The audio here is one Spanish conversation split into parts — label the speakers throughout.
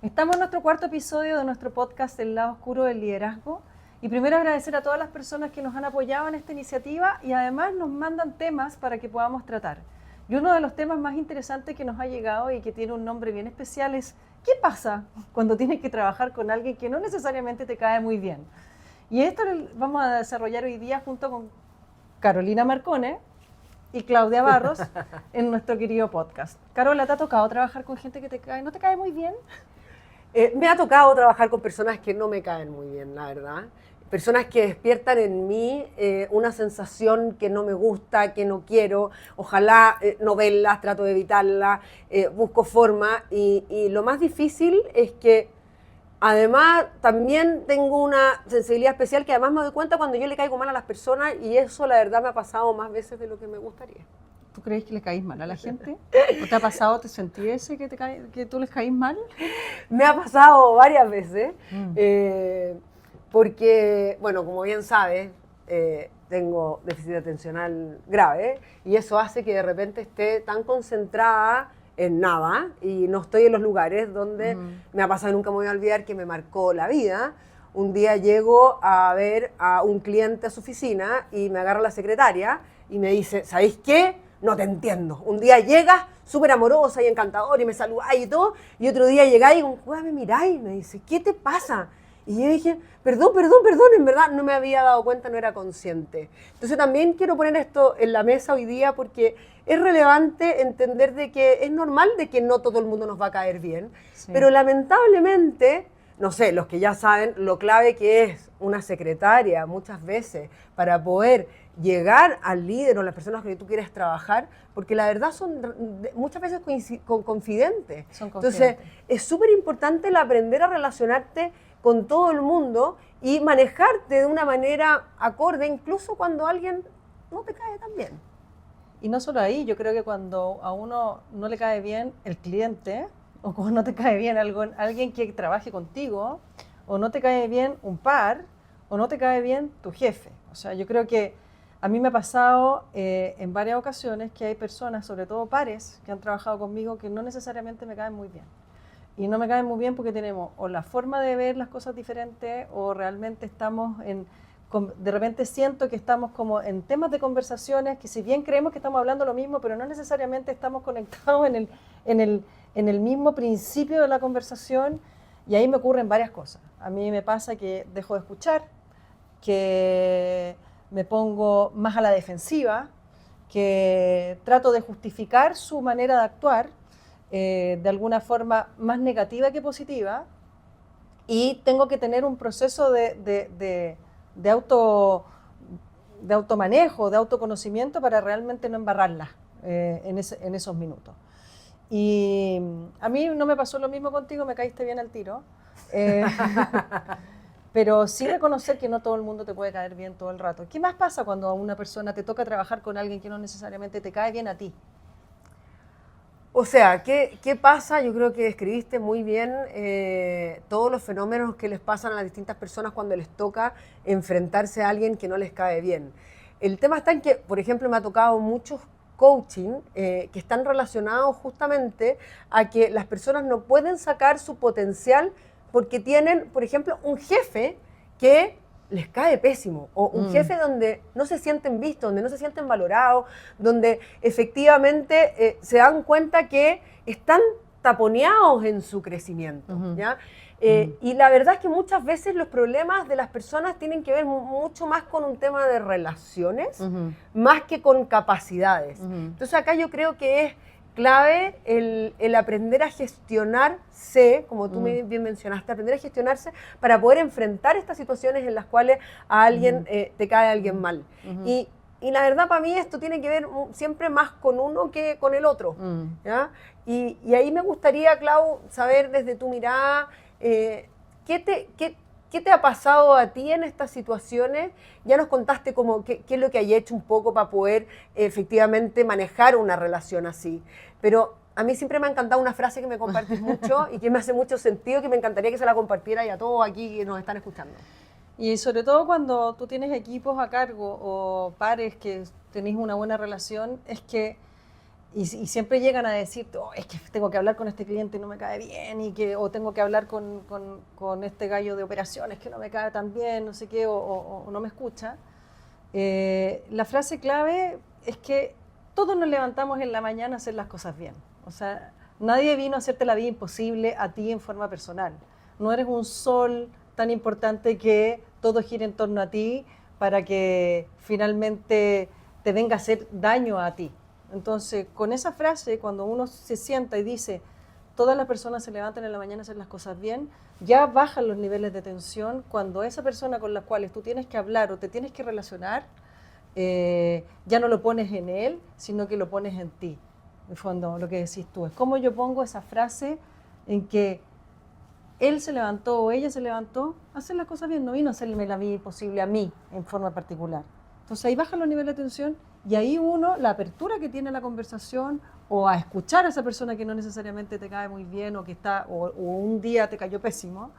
Speaker 1: Estamos en nuestro cuarto episodio de nuestro podcast El lado oscuro del liderazgo. Y primero agradecer a todas las personas que nos han apoyado en esta iniciativa y además nos mandan temas para que podamos tratar. Y uno de los temas más interesantes que nos ha llegado y que tiene un nombre bien especial es ¿qué pasa cuando tienes que trabajar con alguien que no necesariamente te cae muy bien? Y esto lo vamos a desarrollar hoy día junto con Carolina Marcone y Claudia Barros en nuestro querido podcast. Carola, ¿te ha tocado trabajar con gente que no te cae muy bien?
Speaker 2: Me ha tocado trabajar con personas que no me caen muy bien, la verdad. Personas que despiertan en mí una sensación que no me gusta, que no quiero. Ojalá no verlas, trato de evitarlas, busco forma. Y lo más difícil es que además también tengo una sensibilidad especial que además me doy cuenta cuando yo le caigo mal a las personas y eso la verdad me ha pasado más veces de lo que me gustaría.
Speaker 1: ¿Tú crees que le caís mal a la gente? ¿O te ha pasado, te sentí ese que tú les caís mal?
Speaker 2: Me ha pasado varias veces. Porque, bueno, como bien sabes, tengo déficit atencional grave y eso hace que de repente esté tan concentrada en nada y no estoy en los lugares donde me ha pasado y nunca me voy a olvidar que me marcó la vida. Un día llego a ver a un cliente a su oficina y me agarra la secretaria y me dice, ¿sabéis qué? No te entiendo. Un día llegas súper amorosa y encantadora y me saludáis y todo, y otro día llegáis y con cueva me miráis y me dice, ¿qué te pasa? Y yo dije, perdón, en verdad no me había dado cuenta, no era consciente. Entonces también quiero poner esto en la mesa hoy día porque es relevante entender de que es normal de que no todo el mundo nos va a caer bien, sí. Pero lamentablemente, no sé, los que ya saben lo clave que es una secretaria muchas veces para poder llegar al líder o las personas con las que tú quieres trabajar, porque la verdad son muchas veces confidentes. Entonces es súper importante el aprender a relacionarte con todo el mundo y manejarte de una manera acorde, incluso cuando alguien no te cae tan bien.
Speaker 1: Y no solo ahí, yo creo que cuando a uno no le cae bien el cliente, o cuando no te cae bien alguien que trabaje contigo, o no te cae bien un par, o no te cae bien tu jefe. O sea, yo creo que a mí me ha pasado en varias ocasiones que hay personas, sobre todo pares, que han trabajado conmigo que no necesariamente me caen muy bien. Y no me caen muy bien porque tenemos o la forma de ver las cosas diferentes o realmente estamos de repente siento que estamos como en temas de conversaciones que si bien creemos que estamos hablando lo mismo, pero no necesariamente estamos conectados en el mismo principio de la conversación y ahí me ocurren varias cosas. A mí me pasa que dejo de escuchar, que me pongo más a la defensiva, que trato de justificar su manera de actuar de alguna forma más negativa que positiva y tengo que tener un proceso de automanejo, de autoconocimiento para realmente no embarrarla en esos minutos. Y a mí no me pasó lo mismo contigo, me caíste bien al tiro. Pero sí reconocer que no todo el mundo te puede caer bien todo el rato. ¿Qué más pasa cuando a una persona te toca trabajar con alguien que no necesariamente te cae bien a ti?
Speaker 2: O sea, ¿qué pasa? Yo creo que describiste muy bien todos los fenómenos que les pasan a las distintas personas cuando les toca enfrentarse a alguien que no les cae bien. El tema está en que, por ejemplo, me ha tocado muchos coaching que están relacionados justamente a que las personas no pueden sacar su potencial porque tienen, por ejemplo, un jefe que les cae pésimo, o un jefe donde no se sienten vistos, donde no se sienten valorados, donde efectivamente se dan cuenta que están taponeados en su crecimiento, ¿ya? Y la verdad es que muchas veces los problemas de las personas tienen que ver mucho más con un tema de relaciones, más que con capacidades. Entonces acá yo creo que es clave el aprender a gestionarse, como tú bien mencionaste, aprender a gestionarse para poder enfrentar estas situaciones en las cuales a alguien te cae alguien mal. Y la verdad para mí esto tiene que ver siempre más con uno que con el otro. ¿Ya? Y ahí me gustaría, Clau, saber desde tu mirada, ¿qué te ha pasado a ti en estas situaciones? Ya nos contaste como qué es lo que hay hecho un poco para poder efectivamente manejar una relación así. Pero a mí siempre me ha encantado una frase que me compartes mucho y que me hace mucho sentido, que me encantaría que se la compartiera y a todos aquí que nos están escuchando.
Speaker 1: Y sobre todo cuando tú tienes equipos a cargo o pares que tenéis una buena relación, es que y siempre llegan a decir, oh, es que tengo que hablar con este cliente y no me cae bien, o tengo que hablar con este gallo de operaciones que no me cae tan bien, no sé qué, o no me escucha. La frase clave es que todos nos levantamos en la mañana a hacer las cosas bien. O sea, nadie vino a hacerte la vida imposible a ti en forma personal. No eres un sol tan importante que todo gire en torno a ti para que finalmente te venga a hacer daño a ti. Entonces, con esa frase, cuando uno se sienta y dice, todas las personas se levantan en la mañana a hacer las cosas bien, ya bajan los niveles de tensión cuando esa persona con la cual tú tienes que hablar o te tienes que relacionar, ya no lo pones en él, sino que lo pones en ti. En el fondo, lo que decís tú, es cómo yo pongo esa frase en que él se levantó o ella se levantó a hacer las cosas bien, no vino a hacerme la vida imposible a mí en forma particular. Entonces ahí bajan los niveles de tensión y ahí uno, la apertura que tiene la conversación o a escuchar a esa persona que no necesariamente te cae muy bien o que está o un día te cayó pésimo,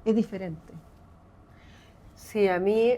Speaker 1: es diferente.
Speaker 2: Sí, a mí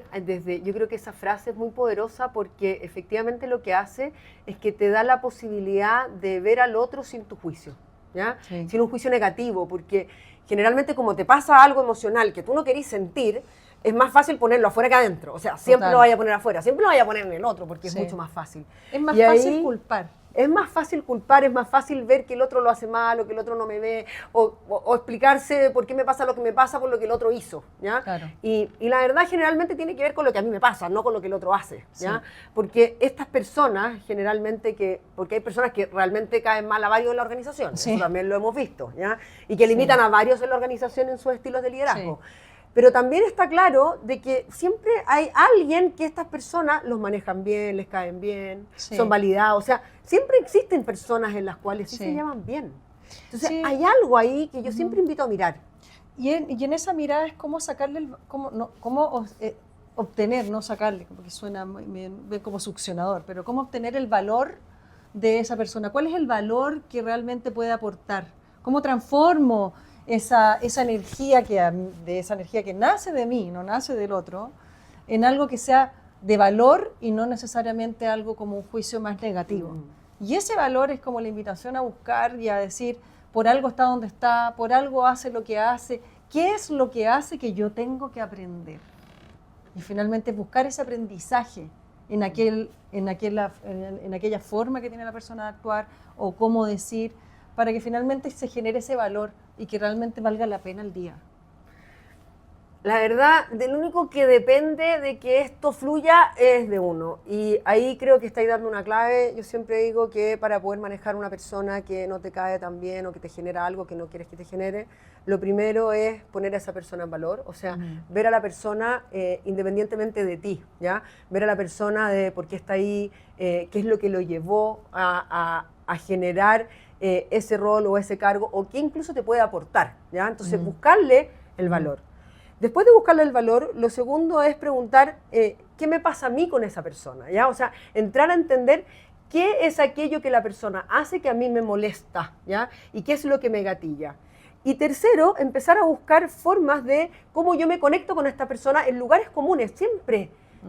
Speaker 2: yo creo que esa frase es muy poderosa porque efectivamente lo que hace es que te da la posibilidad de ver al otro sin tu juicio, ¿ya?
Speaker 1: Sí.
Speaker 2: Sin un juicio negativo, porque generalmente como te pasa algo emocional que tú no querís sentir, es más fácil ponerlo afuera que adentro. O sea, siempre
Speaker 1: Total.
Speaker 2: lo vaya a poner afuera, siempre lo vaya a poner en el otro porque
Speaker 1: Sí.
Speaker 2: es mucho más fácil.
Speaker 1: Es más
Speaker 2: Y
Speaker 1: fácil
Speaker 2: ahí
Speaker 1: culpar.
Speaker 2: Es más fácil culpar, es más fácil ver que el otro lo hace mal o que el otro no me ve, o explicarse por qué me pasa lo que me pasa por lo que el otro hizo, ¿ya?
Speaker 1: Claro.
Speaker 2: Y la verdad generalmente tiene que ver con lo que a mí me pasa, no con lo que el otro hace, ¿ya?
Speaker 1: Sí.
Speaker 2: Porque estas personas generalmente porque hay personas que realmente caen mal a varios en la organización,
Speaker 1: Sí.
Speaker 2: eso también lo hemos visto, ¿ya? Y que limitan a varios en la organización en sus estilos de liderazgo.
Speaker 1: Sí.
Speaker 2: Pero también está claro de que siempre hay alguien que estas personas los manejan bien, les caen bien,
Speaker 1: Sí.
Speaker 2: son validados. O sea, siempre existen personas en las cuales sí
Speaker 1: Sí.
Speaker 2: se llevan bien. Entonces,
Speaker 1: Sí.
Speaker 2: hay algo ahí que yo siempre invito a mirar.
Speaker 1: Y en esa mirada es cómo sacarle, cómo obtener, no sacarle, porque suena muy bien como succionador, pero cómo obtener el valor de esa persona. ¿Cuál es el valor que realmente puede aportar? ¿Cómo transformo esa energía esa energía que nace de mí, no nace del otro, en algo que sea de valor y no necesariamente algo como un juicio más negativo? Y ese valor es como la invitación a buscar y a decir, por algo está donde está, por algo hace lo que hace, ¿qué es lo que hace que yo tengo que aprender? Y finalmente buscar ese aprendizaje en aquella forma que tiene la persona de actuar o cómo decir, para que finalmente se genere ese valor y que realmente valga la pena el día.
Speaker 2: La verdad, del único que depende de que esto fluya es de uno. Y ahí creo que estáis dando una clave. Yo siempre digo que para poder manejar una persona que no te cae tan bien o que te genera algo que no quieres que te genere, lo primero es poner a esa persona en valor. O sea, ver a la persona independientemente de ti, ¿ya? Ver a la persona de por qué está ahí, qué es lo que lo llevó a generar ese rol o ese cargo, o qué incluso te puede aportar, ¿ya? Entonces, buscarle el valor. Después de buscarle el valor, lo segundo es preguntar qué me pasa a mí con esa persona, ¿ya? O sea, entrar a entender qué es aquello que la persona hace que a mí me molesta, ¿ya? Y qué es lo que me gatilla. Y tercero, empezar a buscar formas de cómo yo me conecto con esta persona en lugares comunes.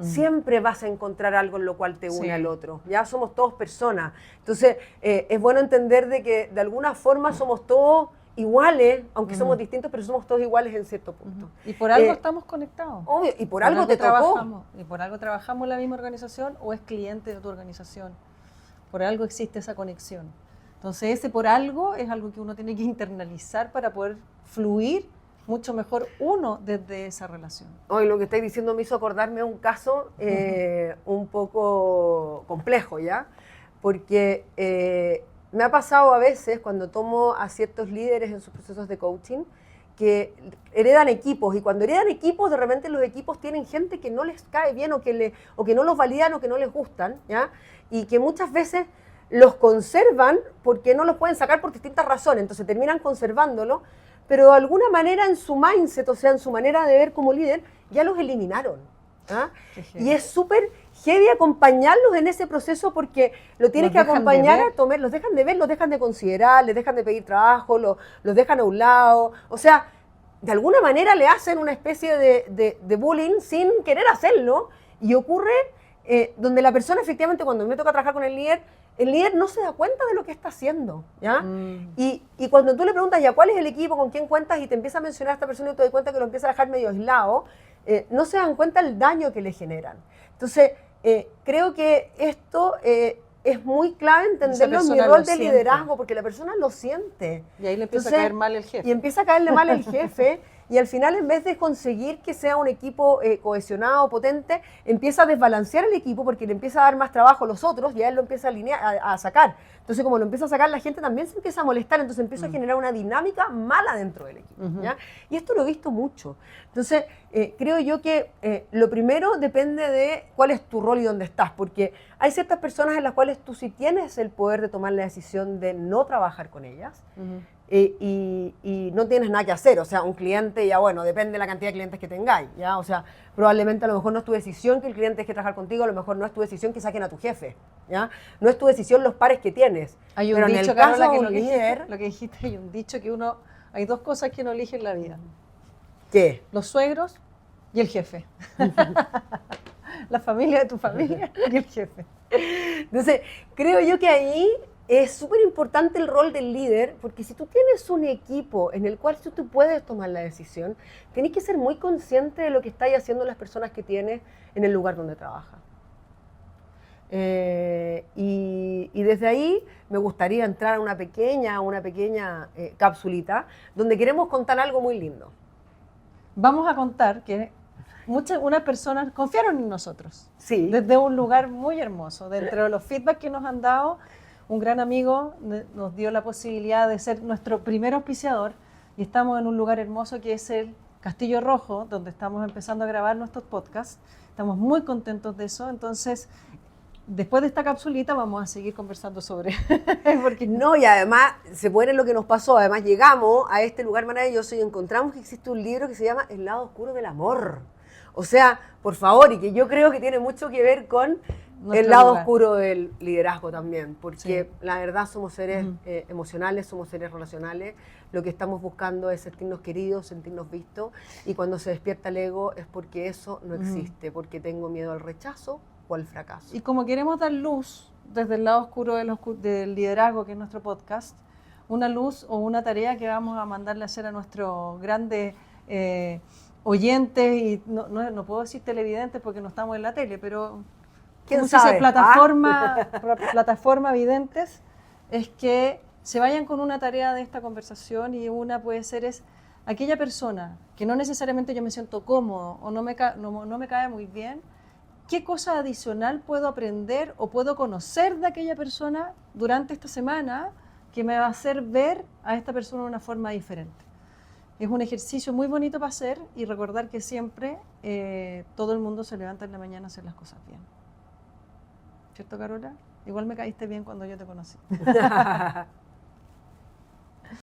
Speaker 2: Siempre vas a encontrar algo en lo cual te une al otro. Ya somos todos personas. Entonces, es bueno entender de que de alguna forma somos todos iguales, aunque somos distintos, pero somos todos iguales en cierto punto.
Speaker 1: Y por algo estamos conectados.
Speaker 2: Obvio, y por algo te tocó.
Speaker 1: Y por algo trabajamos en la misma organización o es cliente de tu organización. Por algo existe esa conexión. Entonces, ese por algo es algo que uno tiene que internalizar para poder fluir mucho mejor uno desde esa relación.
Speaker 2: Hoy lo que estáis diciendo me hizo acordarme de un caso un poco complejo, ¿ya? Porque me ha pasado a veces cuando tomo a ciertos líderes en sus procesos de coaching que heredan equipos, y cuando heredan equipos, de repente los equipos tienen gente que no les cae bien o que no los validan o que no les gustan, ¿ya? Y que muchas veces los conservan porque no los pueden sacar por distintas razones, entonces terminan conservándolo, pero de alguna manera en su mindset, o sea, en su manera de ver como líder, ya los eliminaron. ¿Ah? Y es súper heavy acompañarlos en ese proceso porque lo tienes que acompañar a tomar, los dejan de ver, los dejan de considerar, les dejan de pedir trabajo, los dejan a un lado. O sea, de alguna manera le hacen una especie de bullying sin querer hacerlo y ocurre donde la persona efectivamente cuando me toca trabajar con el líder el líder no se da cuenta de lo que está haciendo, ¿ya? Y cuando tú le preguntas, ya, ¿cuál es el equipo? ¿Con quién cuentas? Y te empieza a mencionar a esta persona y te das cuenta que lo empieza a dejar medio aislado, no se dan cuenta el daño que le generan. Entonces, creo que esto es muy clave entenderlo en mi rol de liderazgo, porque la persona lo siente.
Speaker 1: Y ahí le empieza a caer mal el jefe.
Speaker 2: Y empieza a caerle mal el jefe. Y al final, en vez de conseguir que sea un equipo cohesionado, potente, empieza a desbalancear el equipo porque le empieza a dar más trabajo a los otros y a él lo empieza a, a sacar. Entonces, como lo empieza a sacar, la gente también se empieza a molestar, entonces empieza a generar una dinámica mala dentro del equipo. ¿Ya? Y esto lo he visto mucho. Entonces, creo yo que lo primero depende de cuál es tu rol y dónde estás, porque hay ciertas personas en las cuales tú sí tienes el poder de tomar la decisión de no trabajar con ellas. Y no tienes nada que hacer, o sea, un cliente, ya bueno, depende de la cantidad de clientes que tengáis, ¿ya? O sea, probablemente a lo mejor no es tu decisión que el cliente deje de trabajar contigo, a lo mejor no es tu decisión que saquen a tu jefe, ¿ya? No es tu decisión los pares que tienes.
Speaker 1: Hay un
Speaker 2: pero
Speaker 1: dicho,
Speaker 2: en el caso
Speaker 1: Carola,
Speaker 2: de
Speaker 1: que
Speaker 2: un líder...
Speaker 1: lo que dijiste, hay un dicho que hay dos cosas que uno elige en la vida.
Speaker 2: ¿Qué?
Speaker 1: Los suegros y el jefe. La familia de tu familia y el jefe.
Speaker 2: Entonces, creo yo que ahí es súper importante el rol del líder, porque si tú tienes un equipo en el cual tú puedes tomar la decisión, tienes que ser muy consciente de lo que están haciendo las personas que tienes en el lugar donde trabajas. Y desde ahí me gustaría entrar a una pequeña capsulita donde queremos contar algo muy lindo.
Speaker 1: Vamos a contar que unas personas confiaron en nosotros.
Speaker 2: Sí.
Speaker 1: Desde un lugar muy hermoso. Dentro de los feedback que nos han dado, un gran amigo nos dio la posibilidad de ser nuestro primer auspiciador y estamos en un lugar hermoso que es el Castillo Rojo, donde estamos empezando a grabar nuestros podcasts. Estamos muy contentos de eso, entonces después de esta capsulita vamos a seguir conversando sobre
Speaker 2: porque no, y además se pone lo que nos pasó, además llegamos a este lugar maravilloso y encontramos que existe un libro que se llama El lado oscuro del amor. O sea, por favor, y que yo creo que tiene mucho que ver con el lado oscuro del liderazgo también, porque la verdad somos seres emocionales, somos seres relacionales, lo que estamos buscando es sentirnos queridos, sentirnos vistos, y cuando se despierta el ego es porque eso no existe, porque tengo miedo al rechazo o al fracaso.
Speaker 1: Y como queremos dar luz desde el lado oscuro del liderazgo, que es nuestro podcast, una luz o una tarea que vamos a mandarle a hacer a nuestros grandes oyentes, y no puedo decir televidentes porque no estamos en la tele, pero
Speaker 2: ¿quién sabe?
Speaker 1: Plataforma videntes, es que se vayan con una tarea de esta conversación, y una puede ser aquella persona que no necesariamente yo me siento cómodo o no me cae muy bien, ¿qué cosa adicional puedo aprender o puedo conocer de aquella persona durante esta semana que me va a hacer ver a esta persona de una forma diferente? Es un ejercicio muy bonito para hacer y recordar que siempre todo el mundo se levanta en la mañana a hacer las cosas bien. ¿Cierto, Carola? Igual me caíste bien cuando yo te conocí.